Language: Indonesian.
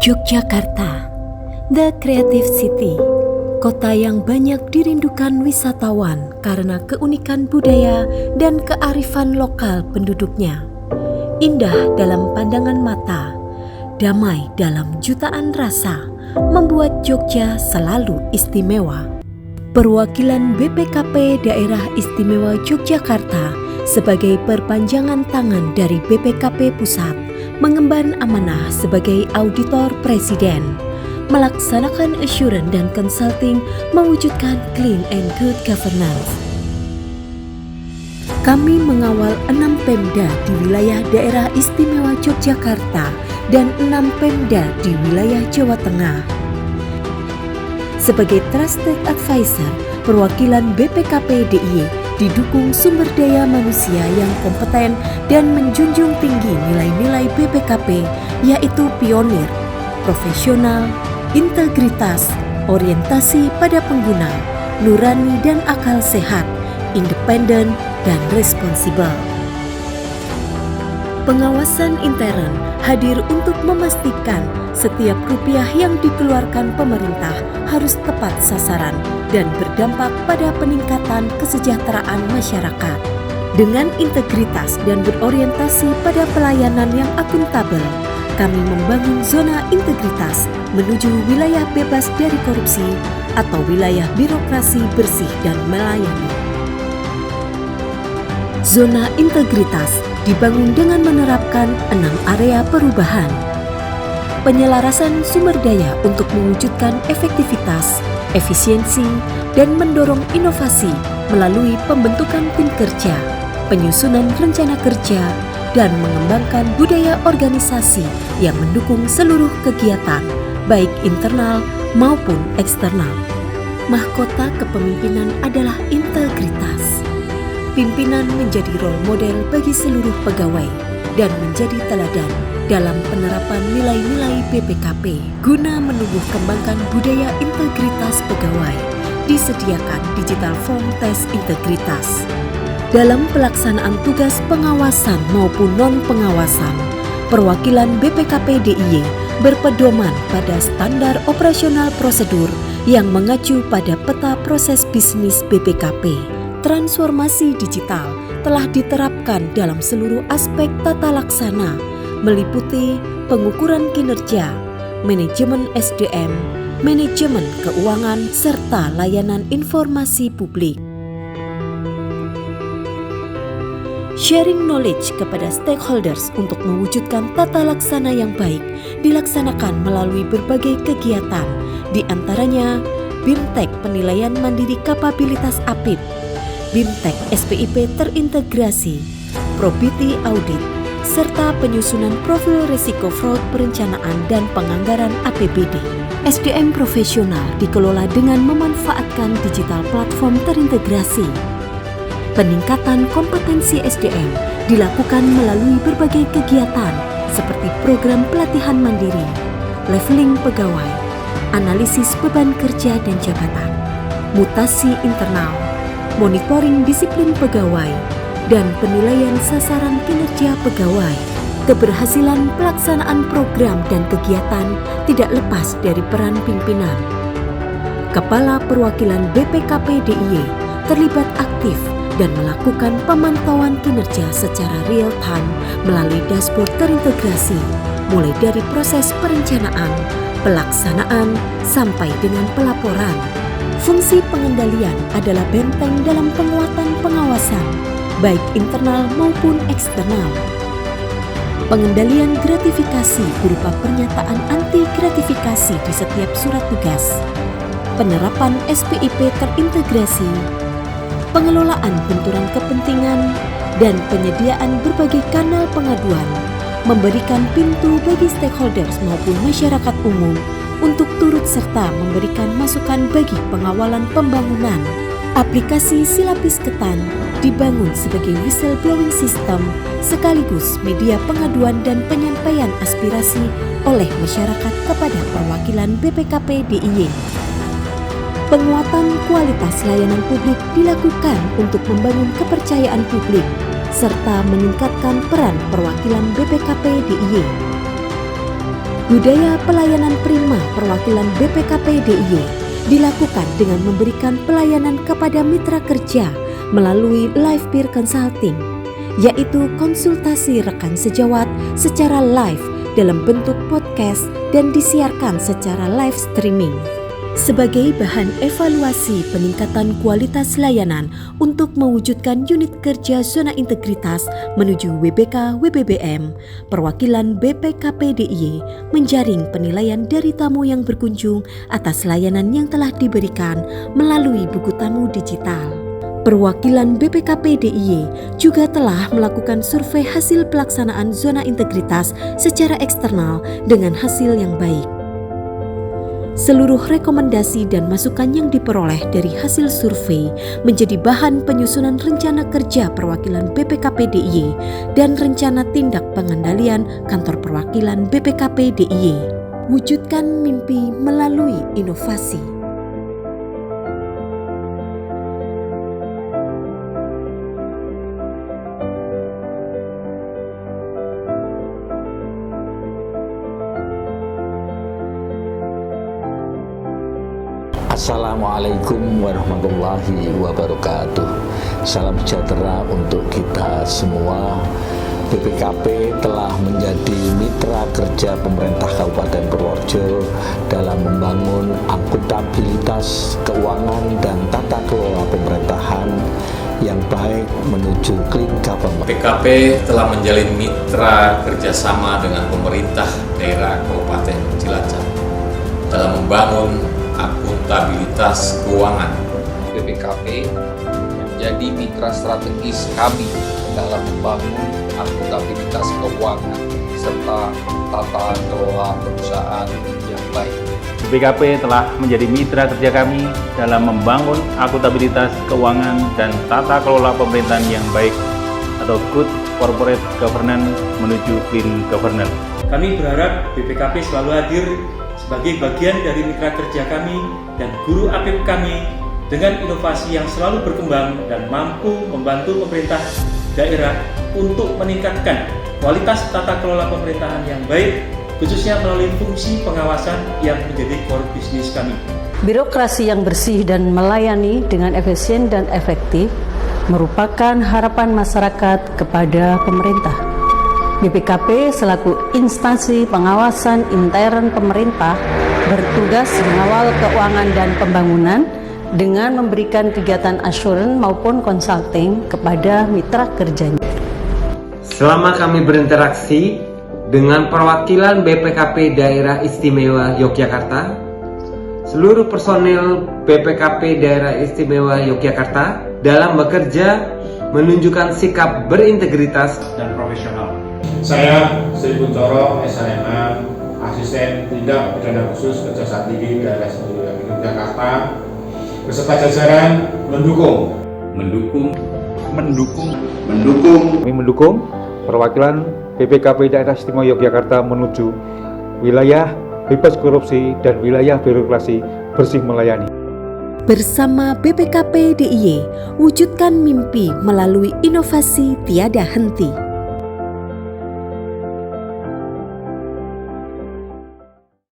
Yogyakarta, The Creative City, kota yang banyak dirindukan wisatawan karena keunikan budaya dan kearifan lokal penduduknya. Indah dalam pandangan mata, damai dalam jutaan rasa, membuat Jogja selalu istimewa. Perwakilan BPKP Daerah Istimewa Yogyakarta sebagai perpanjangan tangan dari BPKP Pusat mengemban amanah sebagai auditor presiden, melaksanakan assurance dan consulting mewujudkan clean and good governance. Kami mengawal 6 Pemda di wilayah Daerah Istimewa Yogyakarta dan 6 Pemda di wilayah Jawa Tengah. Sebagai Trusted Advisor, perwakilan BPKP DIY didukung sumber daya manusia yang kompeten dan menjunjung tinggi nilai-nilai BPKP, yaitu pionir, profesional, integritas, orientasi pada pengguna, nurani dan akal sehat, independen, dan responsibel. Pengawasan intern hadir untuk memastikan setiap rupiah yang dikeluarkan pemerintah harus tepat sasaran dan berdampak pada peningkatan kesejahteraan masyarakat. Dengan integritas dan berorientasi pada pelayanan yang akuntabel, kami membangun zona integritas menuju wilayah bebas dari korupsi atau wilayah birokrasi bersih dan melayani. Zona integritas dibangun dengan menerapkan 6 area perubahan. Penyelarasan sumber daya untuk mewujudkan efektivitas, efisiensi, dan mendorong inovasi melalui pembentukan tim kerja, penyusunan rencana kerja, dan mengembangkan budaya organisasi yang mendukung seluruh kegiatan, baik internal maupun eksternal. Mahkota kepemimpinan adalah integritas. Pimpinan menjadi role model bagi seluruh pegawai dan menjadi teladan dalam penerapan nilai-nilai BPKP. Guna menumbuh kembangkan budaya integritas pegawai, disediakan digital form tes integritas. Dalam pelaksanaan tugas pengawasan maupun non-pengawasan, perwakilan BPKP DIY berpedoman pada standar operasional prosedur yang mengacu pada peta proses bisnis BPKP. Transformasi digital telah diterapkan dalam seluruh aspek tata laksana, meliputi pengukuran kinerja, manajemen SDM, manajemen keuangan, serta layanan informasi publik. Sharing knowledge kepada stakeholders untuk mewujudkan tata laksana yang baik dilaksanakan melalui berbagai kegiatan, di antaranya BIMTEK Penilaian Mandiri Kapabilitas APIP, BIMTEK SPIP terintegrasi, Probity Audit, serta penyusunan profil risiko fraud perencanaan dan penganggaran APBD. SDM profesional dikelola dengan memanfaatkan digital platform terintegrasi. Peningkatan kompetensi SDM dilakukan melalui berbagai kegiatan seperti program pelatihan mandiri, leveling pegawai, analisis beban kerja dan jabatan, mutasi internal, monitoring disiplin pegawai, dan penilaian sasaran kinerja pegawai. Keberhasilan pelaksanaan program dan kegiatan tidak lepas dari peran pimpinan. Kepala perwakilan BPKP DIY terlibat aktif dan melakukan pemantauan kinerja secara real time melalui dashboard terintegrasi, mulai dari proses perencanaan, pelaksanaan, sampai dengan pelaporan. Fungsi pengendalian adalah benteng dalam penguatan pengawasan, baik internal maupun eksternal. Pengendalian gratifikasi berupa pernyataan anti gratifikasi di setiap surat tugas, penerapan SPIP terintegrasi, pengelolaan benturan kepentingan, dan penyediaan berbagai kanal pengaduan, memberikan pintu bagi stakeholders maupun masyarakat umum untuk turut serta memberikan masukan bagi pengawalan pembangunan. Aplikasi Silapis Ketan dibangun sebagai whistleblowing system sekaligus media pengaduan dan penyampaian aspirasi oleh masyarakat kepada perwakilan BPKP DIY. Penguatan kualitas layanan publik dilakukan untuk membangun kepercayaan publik serta meningkatkan peran perwakilan BPKP DIY. Budaya pelayanan prima perwakilan BPKP DIY dilakukan dengan memberikan pelayanan kepada mitra kerja melalui live peer consulting, yaitu konsultasi rekan sejawat secara live dalam bentuk podcast dan disiarkan secara live streaming. Sebagai bahan evaluasi peningkatan kualitas layanan untuk mewujudkan unit kerja zona integritas menuju WBK WBBM, perwakilan BPKP DIY menjaring penilaian dari tamu yang berkunjung atas layanan yang telah diberikan melalui buku tamu digital. Perwakilan BPKP DIY juga telah melakukan survei hasil pelaksanaan zona integritas secara eksternal dengan hasil yang baik. Seluruh rekomendasi dan masukan yang diperoleh dari hasil survei menjadi bahan penyusunan rencana kerja perwakilan BPKP DIY dan rencana tindak pengendalian kantor perwakilan BPKP DIY. Wujudkan mimpi melalui inovasi. Assalamualaikum warahmatullahi wabarakatuh. Salam sejahtera untuk kita semua. BPKP telah menjadi mitra kerja pemerintah Kabupaten Purworejo dalam membangun akuntabilitas keuangan dan tata kelola pemerintahan yang baik menuju clean government. BPKP telah menjalin mitra kerjasama dengan pemerintah daerah Kabupaten Cilacap dalam membangun akuntabilitas keuangan. BPKP menjadi mitra strategis kami dalam membangun akuntabilitas keuangan serta tata kelola perusahaan yang baik. BPKP telah menjadi mitra kerja kami dalam membangun akuntabilitas keuangan dan tata kelola pemerintahan yang baik atau good corporate governance menuju clean governance. Kami berharap BPKP selalu hadir sebagai bagian dari mitra kerja kami dan guru APIP kami dengan inovasi yang selalu berkembang dan mampu membantu pemerintah daerah untuk meningkatkan kualitas tata kelola pemerintahan yang baik, khususnya melalui fungsi pengawasan yang menjadi core bisnis kami. Birokrasi yang bersih dan melayani dengan efisien dan efektif merupakan harapan masyarakat kepada pemerintah. BPKP selaku instansi pengawasan intern pemerintah bertugas mengawal keuangan dan pembangunan dengan memberikan kegiatan assurance maupun consulting kepada mitra kerjanya. Selama kami berinteraksi dengan perwakilan BPKP Daerah Istimewa Yogyakarta, seluruh personil BPKP Daerah Istimewa Yogyakarta dalam bekerja menunjukkan sikap berintegritas dan profesional. Saya Sri Kuncoro, SHMA, Asisten Tindak Pidana Khusus Kejaksaan Tinggi Daerah Istimewa Yogyakarta, beserta jajaran mendukung. Kami mendukung perwakilan BPKP Daerah Istimewa Yogyakarta menuju wilayah bebas korupsi dan wilayah birokrasi bersih melayani. Bersama BPKP DIY, wujudkan mimpi melalui inovasi tiada henti.